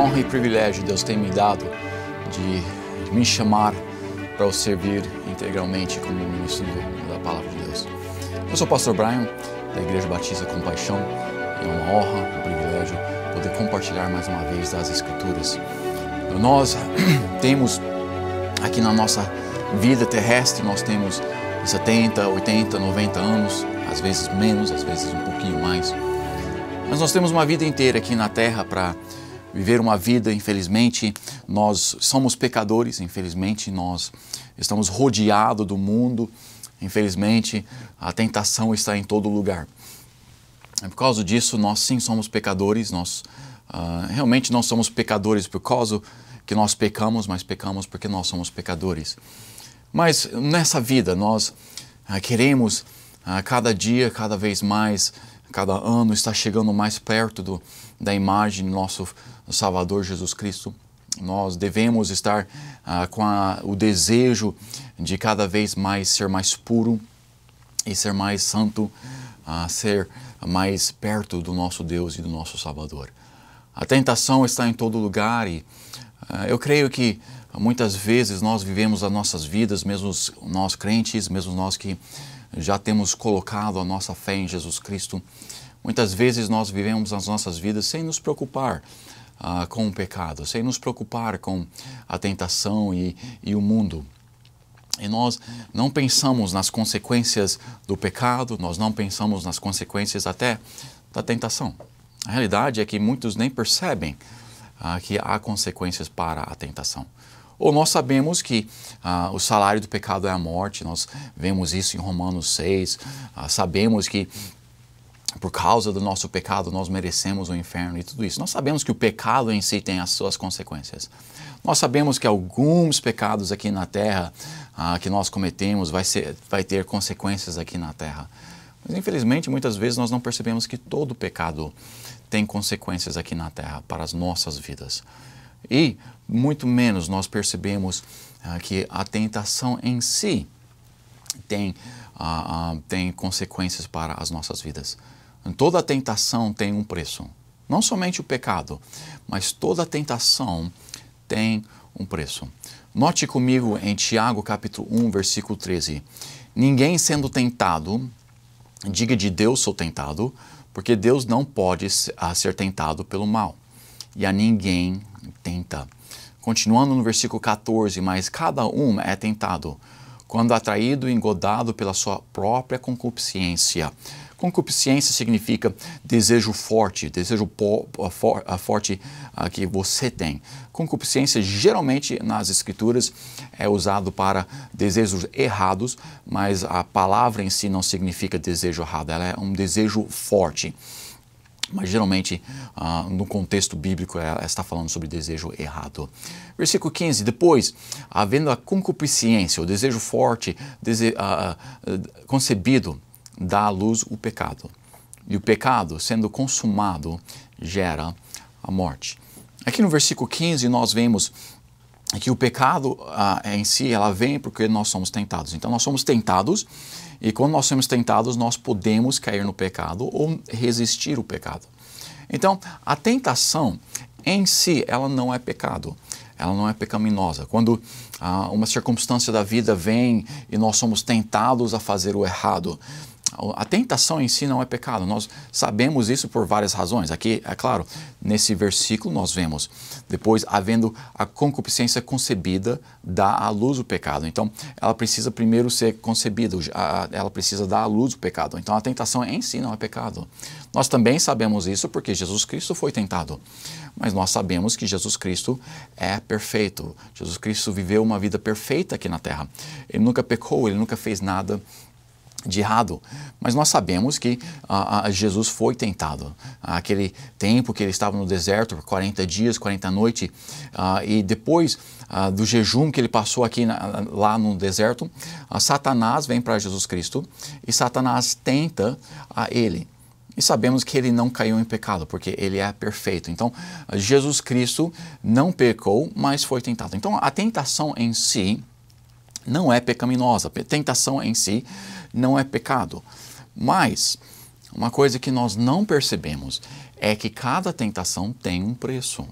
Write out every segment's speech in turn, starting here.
honra e privilégio Deus tem me dado de me chamar para o servir integralmente como ministro da Palavra de Deus. Eu sou o pastor Brian, da Igreja Batista Compaixão, e é uma honra, um privilégio poder compartilhar mais uma vez das Escrituras. Nós temos aqui na nossa vida terrestre, nós temos 70, 80, 90 anos, às vezes menos, às vezes um pouquinho mais. Mas nós temos uma vida inteira aqui na Terra para viver uma vida. Infelizmente, nós somos pecadores, infelizmente nós estamos rodeados do mundo, infelizmente a tentação está em todo lugar. Por causa disso, nós sim somos pecadores, realmente não somos pecadores por causa que nós pecamos, mas pecamos porque nós somos pecadores. Mas nessa vida nós queremos cada dia, cada vez mais, cada ano estar chegando mais perto da imagem do nosso Salvador Jesus Cristo. Nós devemos estar com o desejo de cada vez mais ser mais puro e ser mais santo, ser mais perto do nosso Deus e do nosso Salvador. A tentação está em todo lugar e eu creio que muitas vezes nós vivemos as nossas vidas, mesmo nós crentes, mesmo nós que já temos colocado a nossa fé em Jesus Cristo, muitas vezes nós vivemos as nossas vidas sem nos preocupar com o pecado, sem nos preocupar com a tentação e o mundo. E nós não pensamos nas consequências do pecado, nós não pensamos nas consequências até da tentação. A realidade é que muitos nem percebem que há consequências para a tentação. Ou nós sabemos que o salário do pecado é a morte, nós vemos isso em Romanos 6, sabemos que por causa do nosso pecado nós merecemos o inferno e tudo isso. Nós sabemos que o pecado em si tem as suas consequências. Nós sabemos que alguns pecados aqui na terra que nós cometemos vai ter consequências aqui na terra. Mas infelizmente muitas vezes nós não percebemos que todo pecado tem consequências aqui na terra para as nossas vidas. E muito menos nós percebemos que a tentação em si tem consequências para as nossas vidas. Toda tentação tem um preço. Não somente o pecado, mas toda tentação tem um preço. Note comigo em Tiago capítulo 1, versículo 13. Ninguém sendo tentado, diga de Deus sou tentado, porque Deus não pode ser tentado pelo mal. E a ninguém tenta. Continuando no versículo 14, mas cada um é tentado, quando atraído e engodado pela sua própria concupiscência. Concupiscência significa desejo forte, forte que você tem. Concupiscência geralmente nas Escrituras é usado para desejos errados, mas a palavra em si não significa desejo errado, ela é um desejo forte. Mas geralmente, no contexto bíblico, ela está falando sobre desejo errado. Versículo 15, depois, havendo a concupiscência, o desejo forte, concebido, dá à luz o pecado. E o pecado, sendo consumado, gera a morte. Aqui no versículo 15, nós vemos que o pecado em si, ela vem porque nós somos tentados. Então, nós somos tentados, e quando nós somos tentados, nós podemos cair no pecado ou resistir ao pecado. Então, a tentação em si, ela não é pecado. Ela não é pecaminosa. Quando uma circunstância da vida vem e nós somos tentados a fazer o errado, a tentação em si não é pecado. Nós sabemos isso por várias razões. Aqui, é claro, nesse versículo nós vemos, depois, havendo a concupiscência concebida, dá à luz o pecado. Então, ela precisa primeiro ser concebida, ela precisa dar à luz o pecado. Então, a tentação em si não é pecado. Nós também sabemos isso porque Jesus Cristo foi tentado. Mas nós sabemos que Jesus Cristo é perfeito. Jesus Cristo viveu uma vida perfeita aqui na terra. Ele nunca pecou, ele nunca fez nada de errado, mas nós sabemos que Jesus foi tentado. Aquele tempo que ele estava no deserto, por 40 dias, 40 noites, e depois do jejum que ele passou aqui lá no deserto, Satanás vem para Jesus Cristo e Satanás tenta a ele. E sabemos que ele não caiu em pecado, porque ele é perfeito. Então, Jesus Cristo não pecou, mas foi tentado. Então, a tentação em si não é pecaminosa. A tentação em si não é pecado. Mas, uma coisa que nós não percebemos é que cada tentação tem um preço.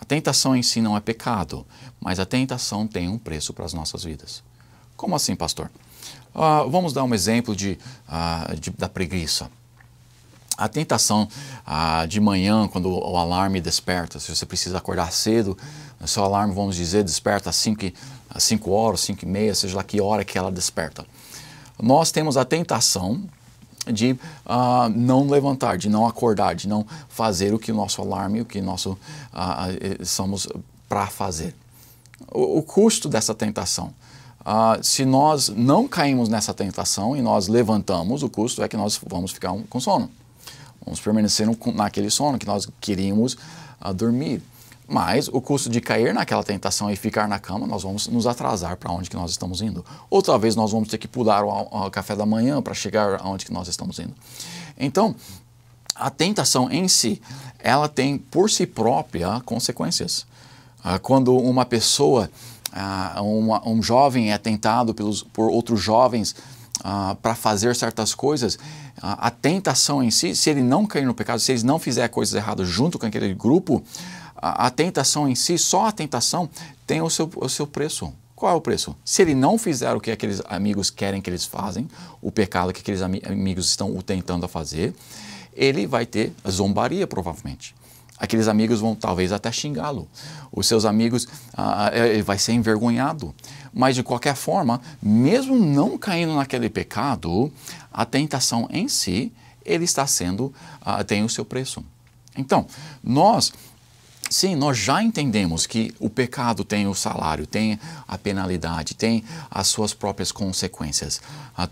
A tentação em si não é pecado, mas a tentação tem um preço para as nossas vidas. Como assim, pastor? Vamos dar um exemplo da preguiça. A tentação de manhã, quando o alarme desperta, se você precisa acordar cedo, seu alarme, vamos dizer, desperta às 5 horas, 5 e meia, seja lá que hora que ela desperta. Nós temos a tentação de não levantar, de não acordar, de não fazer o que o nosso alarme, o que nós somos para fazer. O custo dessa tentação. Se nós não caímos nessa tentação e nós levantamos, o custo é que nós vamos ficar com sono. Vamos permanecer naquele sono que nós queríamos dormir. Mas o custo de cair naquela tentação e ficar na cama, nós vamos nos atrasar para onde que nós estamos indo. Ou talvez nós vamos ter que pular o café da manhã para chegar aonde que nós estamos indo. Então, a tentação em si, ela tem por si própria consequências. Quando uma pessoa, um jovem é tentado por outros jovens para fazer certas coisas, a tentação em si, se ele não cair no pecado, se ele não fizer coisas erradas junto com aquele grupo, a tentação em si, só a tentação tem o seu preço. Qual é o preço? Se ele não fizer o que aqueles amigos querem que eles façam, o pecado que aqueles amigos estão o tentando a fazer, ele vai ter zombaria provavelmente. Aqueles amigos vão talvez até xingá-lo. Os seus amigos, ele vai ser envergonhado. Mas de qualquer forma, mesmo não caindo naquele pecado, a tentação em si, ele está tem o seu preço. Então, sim, nós já entendemos que o pecado tem o salário, tem a penalidade, tem as suas próprias consequências.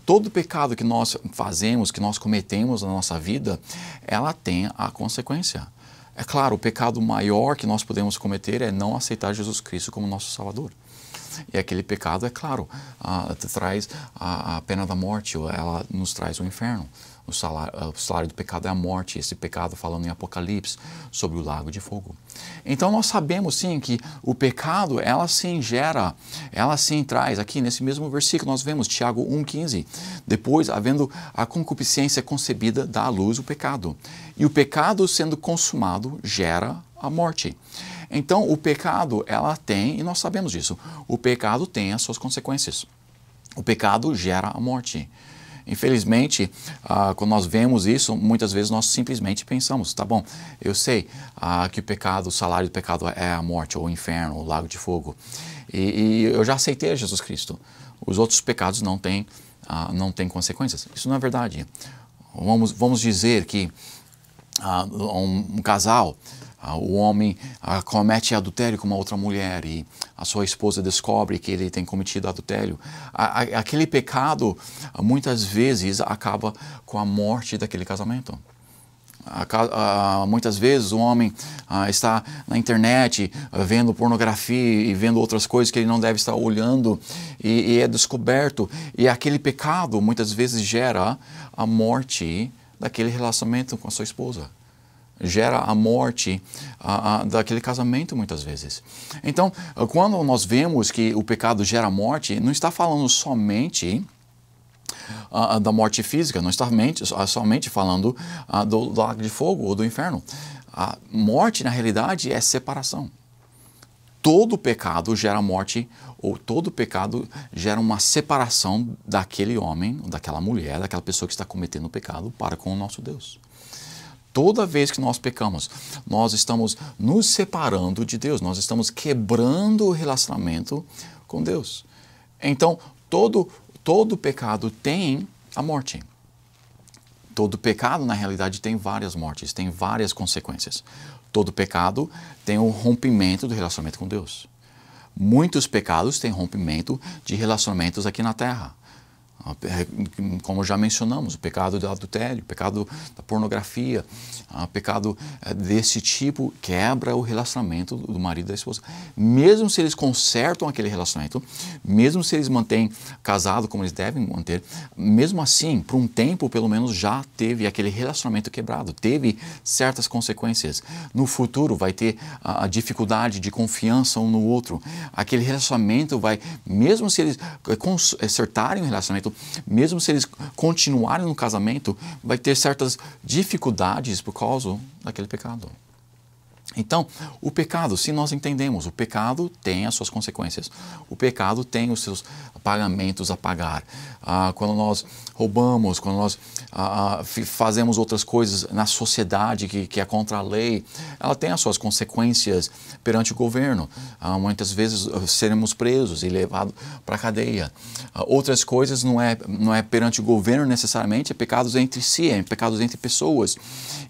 Todo pecado que nós fazemos, que nós cometemos na nossa vida, ela tem a consequência. É claro, o pecado maior que nós podemos cometer é não aceitar Jesus Cristo como nosso Salvador. E aquele pecado, é claro, traz a pena da morte, ela nos traz o inferno. O salário do pecado é a morte, esse pecado falando em Apocalipse, sobre o lago de fogo. Então nós sabemos sim que o pecado, ela sim traz, aqui nesse mesmo versículo nós vemos, Tiago 1,15, depois, havendo a concupiscência concebida, dá à luz o pecado. E o pecado sendo consumado gera a morte. Então o pecado, ela tem, e nós sabemos disso, o pecado tem as suas consequências. O pecado gera a morte. Infelizmente, quando nós vemos isso, muitas vezes nós simplesmente pensamos, tá bom, eu sei que o salário do pecado é a morte, ou o inferno, ou o lago de fogo, e eu já aceitei a Jesus Cristo. Os outros pecados não têm consequências. Isso não é verdade. Vamos dizer que um casal, o homem comete adultério com uma outra mulher e a sua esposa descobre que ele tem cometido adultério. Aquele pecado, muitas vezes, acaba com a morte daquele casamento. Muitas vezes o homem está na internet vendo pornografia e vendo outras coisas que ele não deve estar olhando e é descoberto. E aquele pecado, muitas vezes, gera a morte daquele relacionamento com a sua esposa. Gera a morte daquele casamento muitas vezes. Então, quando nós vemos que o pecado gera a morte, não está falando somente da morte física, não está somente falando do lago de fogo ou do inferno. A morte, na realidade, é separação. Todo pecado gera morte, ou todo pecado gera uma separação daquele homem, daquela mulher, daquela pessoa que está cometendo o pecado para com o nosso Deus. Toda vez que nós pecamos, nós estamos nos separando de Deus, nós estamos quebrando o relacionamento com Deus. Então, todo pecado tem a morte. Todo pecado, na realidade, tem várias mortes, tem várias consequências. Todo pecado tem o rompimento do relacionamento com Deus. Muitos pecados têm rompimento de relacionamentos aqui na terra. Como já mencionamos, o pecado do adultério, o pecado da pornografia, o pecado desse tipo quebra o relacionamento do marido e da esposa. Mesmo se eles consertam aquele relacionamento, mesmo se eles mantêm casado como eles devem manter, mesmo assim, por um tempo, pelo menos, já teve aquele relacionamento quebrado, teve certas consequências. No futuro vai ter a dificuldade de confiança um no outro. Aquele relacionamento vai, mesmo se eles consertarem o relacionamento, mesmo se eles continuarem no casamento, vai ter certas dificuldades por causa daquele pecado. Então, o pecado, se nós entendemos, o pecado tem as suas consequências. O pecado tem os seus pagamentos a pagar. Quando nós roubamos, quando nós fazemos outras coisas na sociedade que é contra a lei, ela tem as suas consequências perante o governo. Muitas vezes seremos presos e levados para a cadeia. Outras coisas não é perante o governo necessariamente, é pecados entre si, é pecados entre pessoas.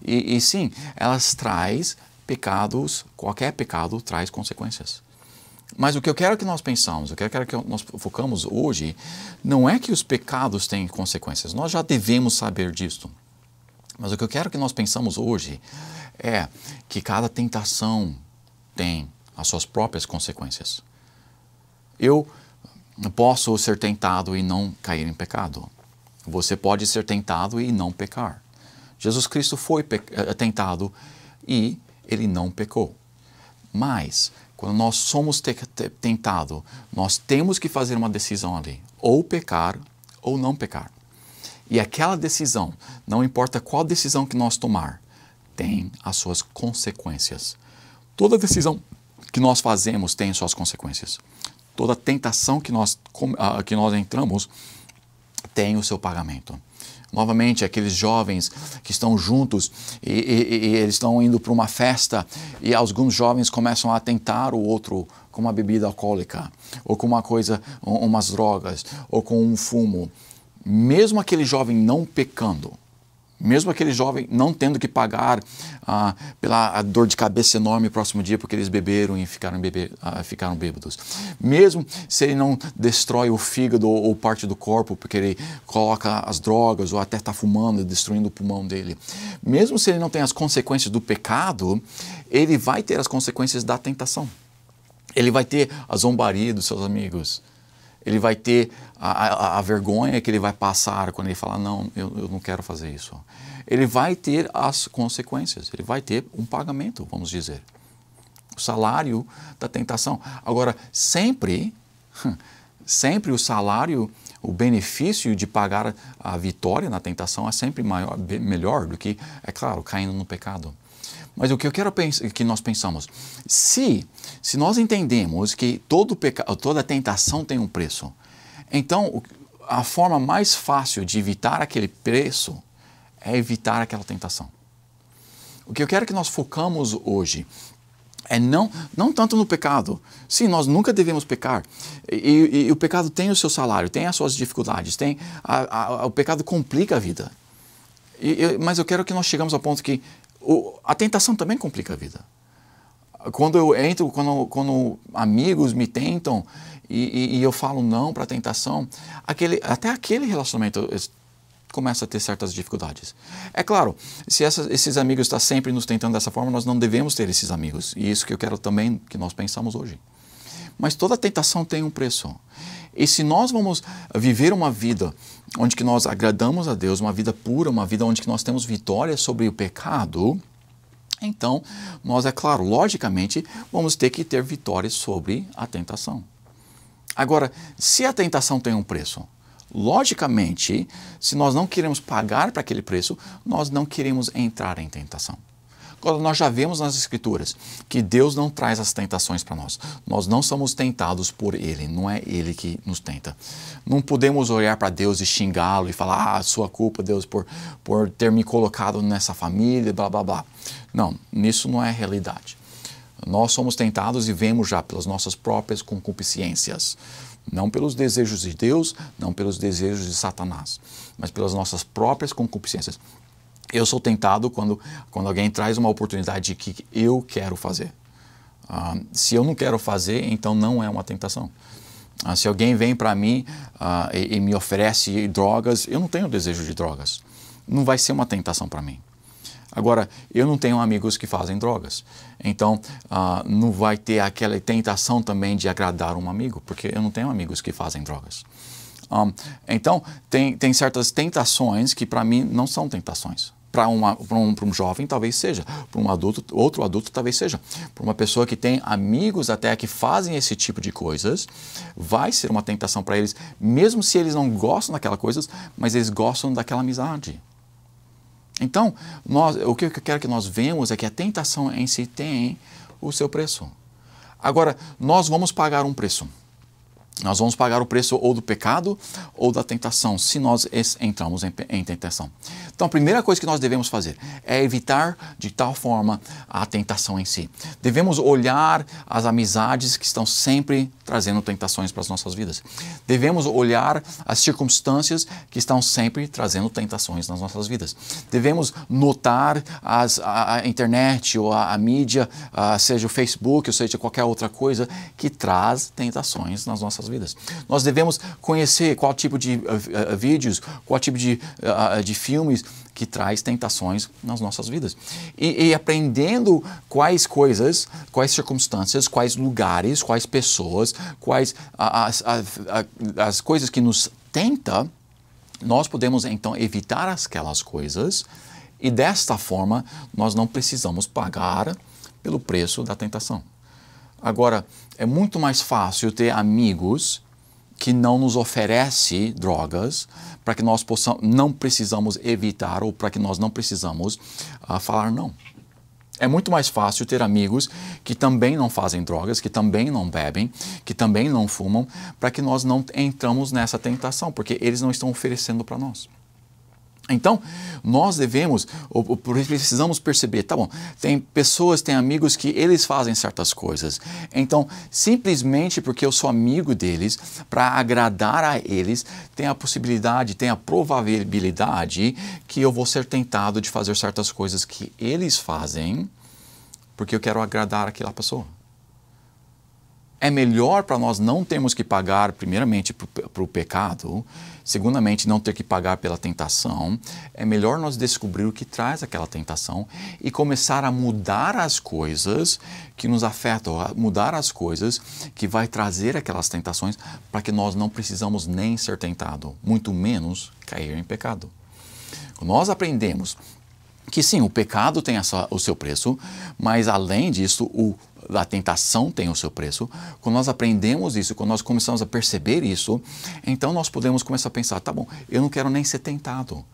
E sim, elas trazem pecados, qualquer pecado traz consequências. Mas o que eu quero que nós pensamos, o que eu quero que nós focamos hoje, não é que os pecados têm consequências. Nós já devemos saber disso. Mas o que eu quero que nós pensamos hoje é que cada tentação tem as suas próprias consequências. Eu posso ser tentado e não cair em pecado. Você pode ser tentado e não pecar. Jesus Cristo foi tentado e ele não pecou. Mas, quando nós somos tentados, nós temos que fazer uma decisão ali. Ou pecar, ou não pecar. E aquela decisão, não importa qual decisão que nós tomar, tem as suas consequências. Toda decisão que nós fazemos tem suas consequências. Toda tentação que nós entramos tem o seu pagamento. Novamente, aqueles jovens que estão juntos e eles estão indo para uma festa e alguns jovens começam a tentar o outro com uma bebida alcoólica, ou com uma coisa, umas drogas, ou com um fumo. Mesmo aquele jovem não pecando, mesmo aquele jovem não tendo que pagar pela dor de cabeça enorme no próximo dia porque eles beberam e ficaram bêbados. Mesmo se ele não destrói o fígado ou parte do corpo porque ele coloca as drogas ou até está fumando e destruindo o pulmão dele. Mesmo se ele não tem as consequências do pecado, ele vai ter as consequências da tentação. Ele vai ter a zombaria dos seus amigos. Ele vai ter a vergonha que ele vai passar quando ele fala, não, eu não quero fazer isso. Ele vai ter as consequências, ele vai ter um pagamento, vamos dizer. O salário da tentação. Agora, sempre o salário, o benefício de pagar a vitória na tentação é sempre melhor do que, é claro, caindo no pecado. Mas o que eu quero que nós pensamos, se nós entendemos que toda tentação tem um preço, então a forma mais fácil de evitar aquele preço é evitar aquela tentação. O que eu quero que nós focamos hoje é não tanto no pecado. Sim, nós nunca devemos pecar. E o pecado tem o seu salário, tem as suas dificuldades, o pecado complica a vida. Mas eu quero que nós chegamos ao ponto que a tentação também complica a vida. Quando eu entro, quando amigos me tentam e eu falo não para a tentação, até aquele relacionamento começa a ter certas dificuldades. É claro, se esses amigos estão sempre nos tentando dessa forma, nós não devemos ter esses amigos. E isso que eu quero também que nós pensamos hoje. Mas toda tentação tem um preço. E se nós vamos viver uma vida onde que nós agradamos a Deus, uma vida pura, uma vida onde que nós temos vitória sobre o pecado, então nós, é claro, logicamente, vamos ter que ter vitória sobre a tentação. Agora, se a tentação tem um preço, logicamente, se nós não queremos pagar para aquele preço, nós não queremos entrar em tentação. Agora, nós já vemos nas Escrituras que Deus não traz as tentações para nós. Nós não somos tentados por Ele, não é Ele que nos tenta. Não podemos olhar para Deus e xingá-lo e falar, sua culpa, Deus, por ter me colocado nessa família, blá, blá, blá. Não, nisso não é realidade. Nós somos tentados e vemos já pelas nossas próprias concupiscências. Não pelos desejos de Deus, não pelos desejos de Satanás, mas pelas nossas próprias concupiscências. Eu sou tentado quando alguém traz uma oportunidade que eu quero fazer. Se eu não quero fazer, então não é uma tentação. Se alguém vem para mim e me oferece drogas, eu não tenho desejo de drogas. Não vai ser uma tentação para mim. Agora, eu não tenho amigos que fazem drogas. Então, não vai ter aquela tentação também de agradar um amigo, porque eu não tenho amigos que fazem drogas. Então, tem certas tentações que para mim não são tentações. Para um jovem talvez seja, para um adulto, outro adulto talvez seja. Para uma pessoa que tem amigos até que fazem esse tipo de coisas, vai ser uma tentação para eles, mesmo se eles não gostam daquelas coisas, mas eles gostam daquela amizade. Então, o que eu quero que nós vemos é que a tentação em si tem o seu preço. Agora, nós vamos pagar um preço. Nós vamos pagar o preço ou do pecado ou da tentação, se nós entramos em tentação. Então, a primeira coisa que nós devemos fazer é evitar de tal forma a tentação em si. Devemos olhar as amizades que estão sempre trazendo tentações para as nossas vidas. Devemos olhar as circunstâncias que estão sempre trazendo tentações nas nossas vidas. Devemos notar a internet ou a mídia, seja o Facebook, ou seja qualquer outra coisa que traz tentações nas nossas vidas. Nós devemos conhecer qual tipo de vídeos, qual tipo de filmes que traz tentações nas nossas vidas. E aprendendo quais coisas, quais circunstâncias, quais lugares, quais pessoas, quais as coisas que nos tentam, nós podemos então evitar aquelas coisas e desta forma nós não precisamos pagar pelo preço da tentação. Agora, é muito mais fácil ter amigos que não nos oferecem drogas para que nós não precisamos evitar ou para que nós não precisamos falar não. É muito mais fácil ter amigos que também não fazem drogas, que também não bebem, que também não fumam, para que nós não entramos nessa tentação, porque eles não estão oferecendo para nós. Então, nós precisamos perceber, tá bom, tem pessoas, tem amigos que eles fazem certas coisas. Então, simplesmente porque eu sou amigo deles, para agradar a eles, tem a possibilidade, tem a probabilidade que eu vou ser tentado de fazer certas coisas que eles fazem, porque eu quero agradar aquela pessoa. É melhor para nós não termos que pagar, primeiramente, para o pecado, segundamente, não ter que pagar pela tentação. É melhor nós descobrir o que traz aquela tentação e começar a mudar as coisas que nos afetam, a mudar as coisas que vai trazer aquelas tentações para que nós não precisamos nem ser tentados, muito menos cair em pecado. Nós aprendemos que sim, o pecado tem o seu preço, mas além disso, a tentação tem o seu preço. Quando nós aprendemos isso, quando nós começamos a perceber isso, então nós podemos começar a pensar, tá bom, eu não quero nem ser tentado.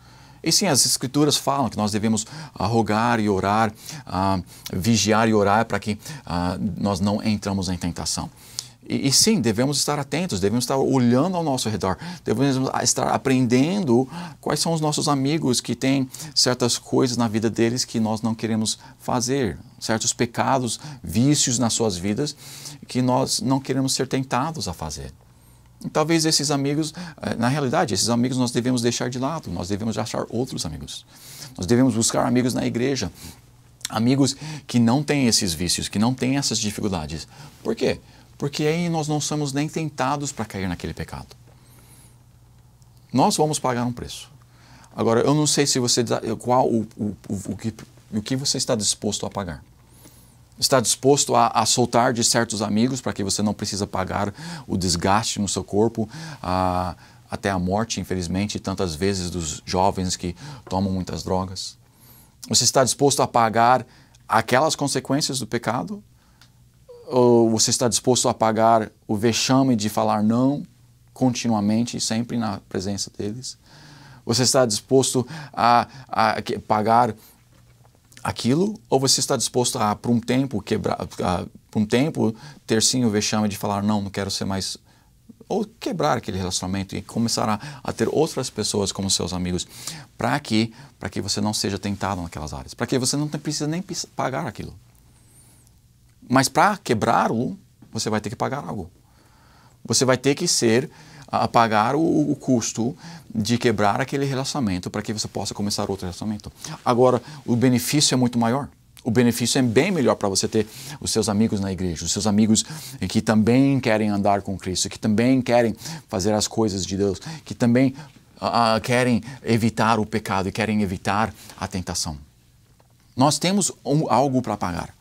E sim, as Escrituras falam que nós devemos rogar e orar, vigiar e orar para que nós não entramos em tentação. E sim, devemos estar atentos, devemos estar olhando ao nosso redor, devemos estar aprendendo quais são os nossos amigos que têm certas coisas na vida deles que nós não queremos fazer, certos pecados, vícios nas suas vidas que nós não queremos ser tentados a fazer. E talvez esses amigos, na realidade, esses amigos nós devemos deixar de lado, nós devemos achar outros amigos. Nós devemos buscar amigos na igreja, amigos que não têm esses vícios, que não têm essas dificuldades. Por quê? Porque aí nós não somos nem tentados para cair naquele pecado. Nós vamos pagar um preço. Agora, eu não sei se você o que você está disposto a pagar. Está disposto a soltar de certos amigos para que você não precisa pagar o desgaste no seu corpo, até a morte, infelizmente, tantas vezes dos jovens que tomam muitas drogas? Você está disposto a pagar aquelas consequências do pecado? Ou você está disposto a pagar o vexame de falar não continuamente, sempre na presença deles? Você está disposto a pagar aquilo? Ou você está disposto a, por um tempo, ter sim o vexame de falar não quero ser mais... Ou quebrar aquele relacionamento e começar a ter outras pessoas como seus amigos para que você não seja tentado naquelas áreas, para que você não precisa nem pagar aquilo. Mas para quebrá-lo, você vai ter que pagar algo. Você vai ter que pagar o custo de quebrar aquele relacionamento para que você possa começar outro relacionamento. Agora, o benefício é muito maior. O benefício é bem melhor para você ter os seus amigos na igreja, os seus amigos que também querem andar com Cristo, que também querem fazer as coisas de Deus, que também querem evitar o pecado e querem evitar a tentação. Nós temos algo para pagar.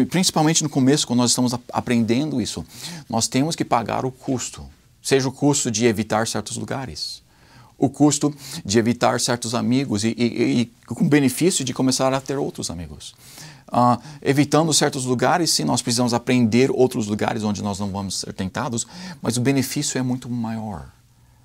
Principalmente no começo, quando nós estamos aprendendo isso, nós temos que pagar o custo. Seja o custo de evitar certos lugares, o custo de evitar certos amigos e com o benefício de começar a ter outros amigos. Evitando certos lugares, sim, nós precisamos aprender outros lugares onde nós não vamos ser tentados, mas o benefício é muito maior.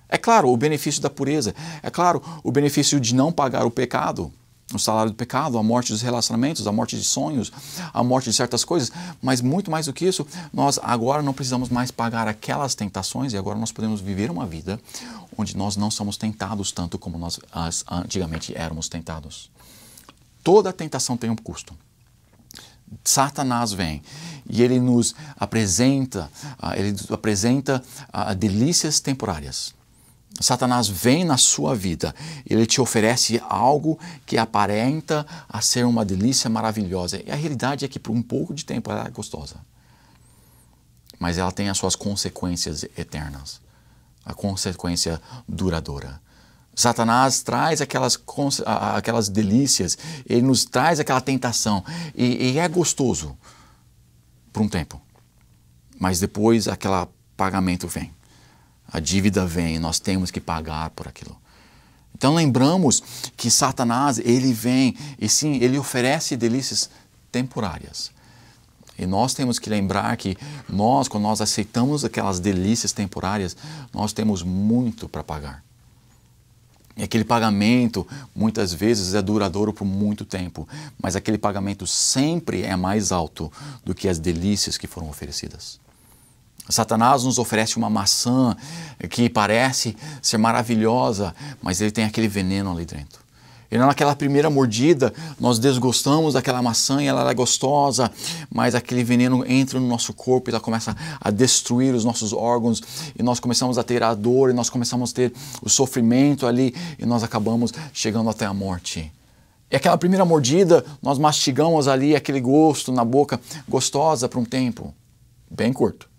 É claro, o benefício da pureza, é claro, o benefício de não pagar o pecado. O salário do pecado, a morte dos relacionamentos, a morte de sonhos, a morte de certas coisas, mas muito mais do que isso, nós agora não precisamos mais pagar aquelas tentações e agora nós podemos viver uma vida onde nós não somos tentados tanto como nós antigamente éramos tentados. Toda tentação tem um custo. Satanás vem e ele nos apresenta, delícias temporárias. Satanás vem na sua vida, ele te oferece algo que aparenta a ser uma delícia maravilhosa. E a realidade é que por um pouco de tempo ela é gostosa. Mas ela tem as suas consequências eternas, a consequência duradoura. Satanás traz aquelas delícias, ele nos traz aquela tentação e é gostoso por um tempo. Mas depois aquele pagamento vem. A dívida vem e nós temos que pagar por aquilo. Então lembramos que Satanás, ele vem e sim, ele oferece delícias temporárias. E nós temos que lembrar que quando nós aceitamos aquelas delícias temporárias, nós temos muito para pagar. E aquele pagamento, muitas vezes, é duradouro por muito tempo, mas aquele pagamento sempre é mais alto do que as delícias que foram oferecidas. Satanás nos oferece uma maçã que parece ser maravilhosa, mas ele tem aquele veneno ali dentro. E naquela primeira mordida, nós desgostamos daquela maçã e ela é gostosa, mas aquele veneno entra no nosso corpo e ela começa a destruir os nossos órgãos e nós começamos a ter a dor e nós começamos a ter o sofrimento ali e nós acabamos chegando até a morte. E aquela primeira mordida, nós mastigamos ali aquele gosto na boca, gostosa por um tempo, bem curto.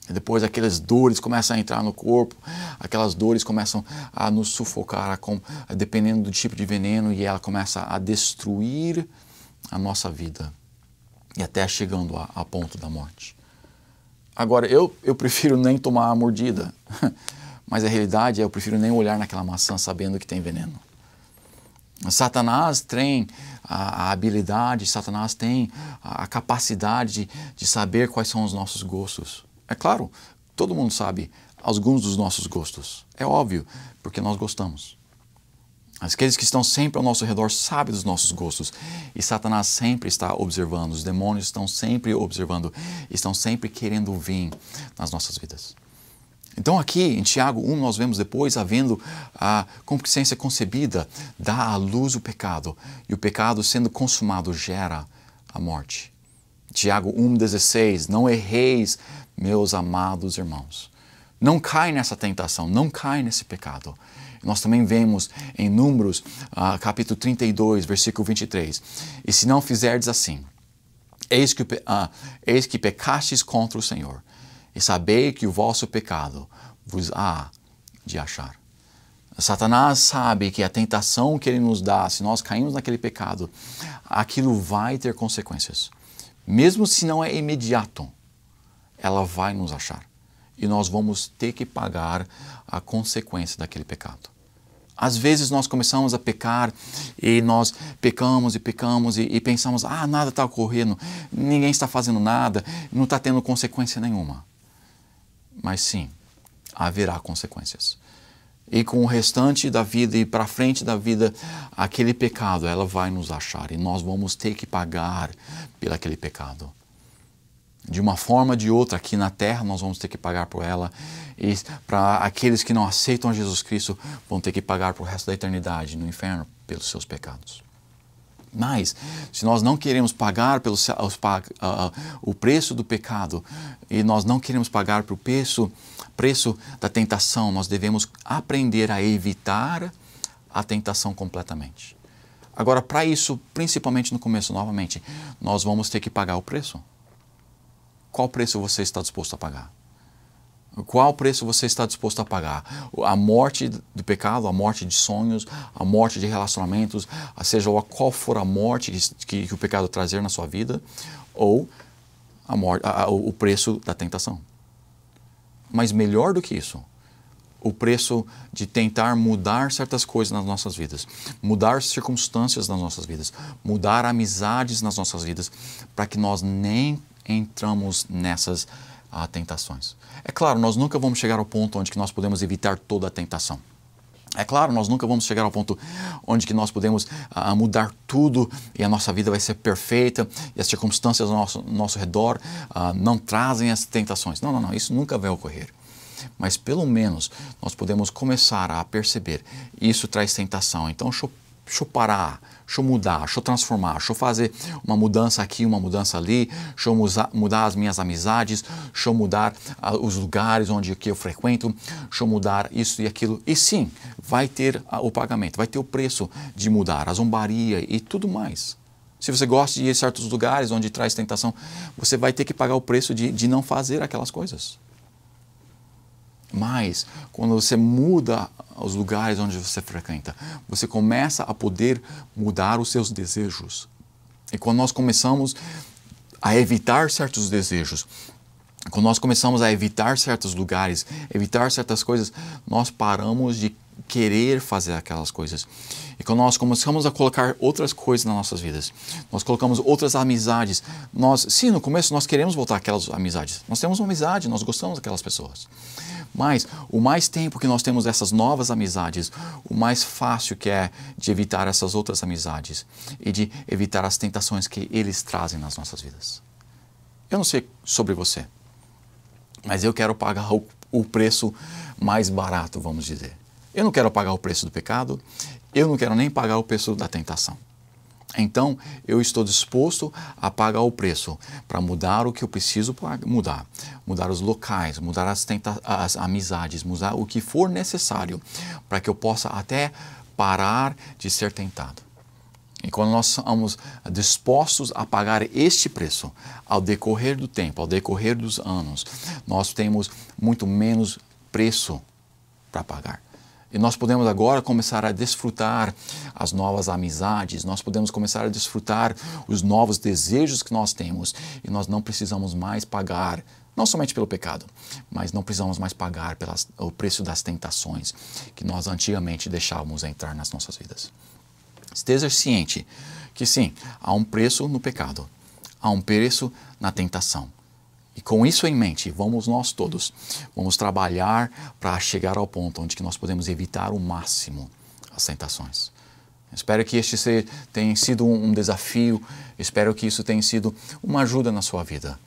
E depois aquelas dores começam a entrar no corpo, aquelas dores começam a nos sufocar, dependendo do tipo de veneno, e ela começa a destruir a nossa vida, e até chegando a ponto da morte. Agora, eu prefiro nem tomar a mordida, mas a realidade é eu prefiro nem olhar naquela maçã sabendo que tem veneno. Satanás tem a habilidade, Satanás tem a capacidade de saber quais são os nossos gostos. É claro, todo mundo sabe alguns dos nossos gostos. É óbvio, porque nós gostamos. Aqueles que estão sempre ao nosso redor sabem dos nossos gostos. E Satanás sempre está observando, os demônios estão sempre observando, estão sempre querendo vir nas nossas vidas. Então aqui em Tiago 1 nós vemos depois, havendo a concupiscência concebida, dá à luz o pecado. E o pecado sendo consumado gera a morte. Tiago 1,16, não erreis, meus amados irmãos. Não cai nessa tentação, não cai nesse pecado. Nós também vemos em Números, capítulo 32, versículo 23. E se não fizerdes assim, eis que pecastes contra o Senhor, e sabei que o vosso pecado vos há de achar. Satanás sabe que a tentação que ele nos dá, se nós caímos naquele pecado, aquilo vai ter consequências. Mesmo se não é imediato, ela vai nos achar. E nós vamos ter que pagar a consequência daquele pecado. Às vezes nós começamos a pecar e nós pecamos e pensamos, nada está ocorrendo, ninguém está fazendo nada, não está tendo consequência nenhuma. Mas sim, haverá consequências. E com o restante da vida e para frente da vida, aquele pecado, ela vai nos achar e nós vamos ter que pagar por aquele pecado. De uma forma ou de outra, aqui na terra, nós vamos ter que pagar por ela. E para aqueles que não aceitam Jesus Cristo, vão ter que pagar por o resto da eternidade no inferno pelos seus pecados. Mas, se nós não queremos pagar o preço do pecado e nós não queremos pagar pelo preço da tentação, nós devemos aprender a evitar a tentação completamente. Agora, para isso, principalmente no começo, novamente, nós vamos ter que pagar o preço. Qual preço você está disposto a pagar? Qual preço você está disposto a pagar? A morte do pecado, a morte de sonhos, a morte de relacionamentos, seja qual for a morte que o pecado trazer na sua vida, ou o preço da tentação. Mas melhor do que isso, o preço de tentar mudar certas coisas nas nossas vidas, mudar circunstâncias nas nossas vidas, mudar amizades nas nossas vidas, para que nós nem entramos nessas tentações. É claro, nós nunca vamos chegar ao ponto onde que nós podemos evitar toda a tentação. É claro, nós nunca vamos chegar ao ponto onde que nós podemos mudar tudo e a nossa vida vai ser perfeita e as circunstâncias ao nosso redor não trazem as tentações. Não, não, não, isso nunca vai ocorrer. Mas pelo menos nós podemos começar a perceber isso traz tentação. Então, deixa eu parar, deixa eu mudar, deixa eu transformar, deixa eu fazer uma mudança aqui, uma mudança ali, deixa eu mudar as minhas amizades, deixa eu mudar os lugares onde eu frequento, deixa eu mudar isso e aquilo. E sim, vai ter o pagamento, vai ter o preço de mudar, a zombaria e tudo mais. Se você gosta de ir a certos lugares onde traz tentação, você vai ter que pagar o preço de não fazer aquelas coisas. Mas, quando você muda os lugares onde você frequenta, você começa a poder mudar os seus desejos. E quando nós começamos a evitar certos desejos, quando nós começamos a evitar certos lugares, evitar certas coisas, nós paramos de querer fazer aquelas coisas. E quando nós começamos a colocar outras coisas nas nossas vidas, nós colocamos outras amizades, sim, no começo nós queremos voltar àquelas amizades. Nós temos uma amizade, nós gostamos daquelas pessoas. Mas o mais tempo que nós temos essas novas amizades, o mais fácil que é de evitar essas outras amizades e de evitar as tentações que eles trazem nas nossas vidas. Eu não sei sobre você, mas eu quero pagar o preço mais barato, vamos dizer. Eu não quero pagar o preço do pecado, eu não quero nem pagar o preço da tentação. Então, eu estou disposto a pagar o preço para mudar o que eu preciso mudar. Mudar os locais, mudar as amizades, mudar o que for necessário para que eu possa até parar de ser tentado. E quando nós estamos dispostos a pagar este preço, ao decorrer do tempo, ao decorrer dos anos, nós temos muito menos preço para pagar. E nós podemos agora começar a desfrutar as novas amizades, nós podemos começar a desfrutar os novos desejos que nós temos. E nós não precisamos mais pagar, não somente pelo pecado, mas não precisamos mais pagar o preço das tentações que nós antigamente deixávamos entrar nas nossas vidas. Esteja ciente que sim, há um preço no pecado, há um preço na tentação. E com isso em mente, nós todos vamos trabalhar para chegar ao ponto onde nós podemos evitar o máximo as tentações. Espero que este tenha sido um desafio, espero que isso tenha sido uma ajuda na sua vida.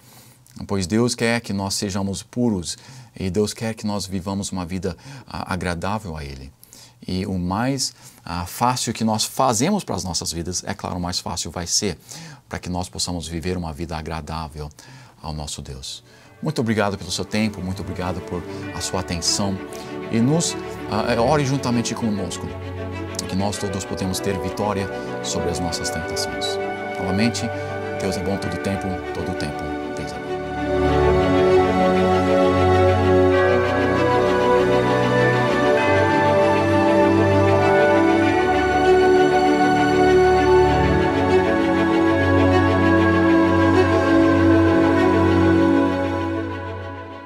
Pois Deus quer que nós sejamos puros e Deus quer que nós vivamos uma vida agradável a Ele. E o mais fácil que nós fazemos para as nossas vidas, é claro, o mais fácil vai ser para que nós possamos viver uma vida agradável ao nosso Deus. Muito obrigado pelo seu tempo, muito obrigado por a sua atenção e ore juntamente conosco, que nós todos podemos ter vitória sobre as nossas tentações. Novamente, Deus é bom todo o tempo, todo o tempo.